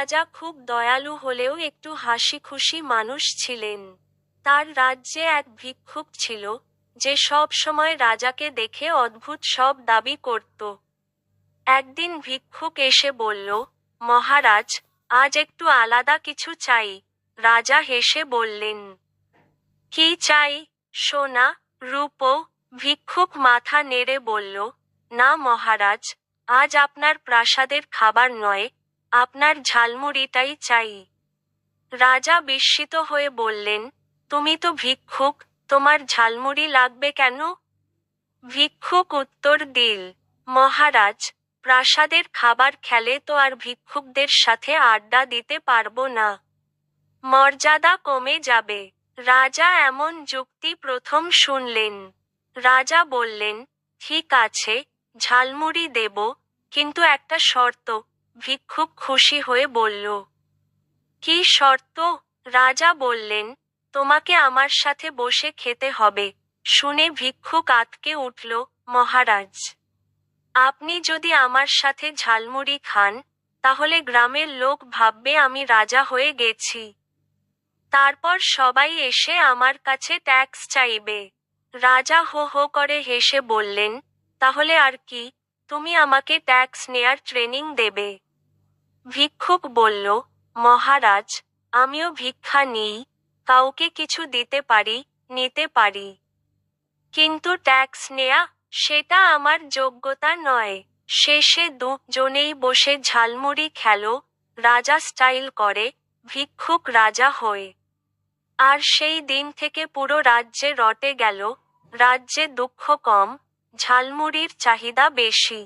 রাজা খুব দয়ালু হলেও একটু হাসিখুশি মানুষ ছিলেন। তার রাজ্যে এক ভিক্ষুক ছিল, যে সব সময় রাজাকে দেখে অদ্ভুত সব দাবি করত। একদিন ভিক্ষুক এসে বলল, মহারাজ, আজ একটু আলাদা কিছু চাই। রাজা হেসে বললেন, কি চাই? সোনা, রূপো? ভিক্ষুক মাথা নেড়ে বলল, না মহারাজ, আজ আপনার প্রাসাদের খাবার নয়, আপনার ঝালমুড়িটাই চাই। রাজা বিস্মিত হয়ে বললেন, তুমি তো ভিক্ষুক, তোমার ঝালমুড়ি লাগবে কেন? ভিক্ষুক উত্তর দিল, মহারাজ, প্রাসাদের খাবার খেলে তো আর ভিক্ষুকদের সাথে আড্ডা দিতে পারবো না। মর্যাদা কমে যাবে। রাজা এমন যুক্তি প্রথম শুনলেন। রাজা বললেন, ঠিক আছে, ঝালমুড়ি দেব, কিন্তু একটা শর্ত। ভিক্ষুক খুশি হয়ে বলল, কি শর্ত? রাজা বললেন, তোমাকে আমার সাথে বসে খেতে হবে। শুনে ভিক্ষুক আঁতকে উঠল, মহারাজ, আপনি যদি আমার সাথে ঝালমুড়ি খান, তাহলে গ্রামের লোক ভাববে আমি রাজা হয়ে গেছি। তারপর সবাই এসে আমার কাছে ট্যাক্স চাইবে। রাজা হো হো করে হেসে বললেন, তাহলে আর কি, তুমি আমাকে ট্যাক্স নেয়ার ট্রেনিং দেবে। ভিক্ষুক বলল, মহারাজ, আমিও ভিক্ষা নিই, কাউকে কিছু দিতে পারি, নিতে পারি। কিন্তু ট্যাক্স নেয়া, সেটা আমার যোগ্যতা নয়। শেষে দুজনেই বসে ঝালমুড়ি খেলো, রাজা স্টাইল করে, ভিক্ষুক রাজা হয়ে। আর সেই দিন থেকে পুরো রাজ্যে রটে গেল, রাজ্যে দুঃখ কম, ঝালমুড়ির চাহিদা বেশি।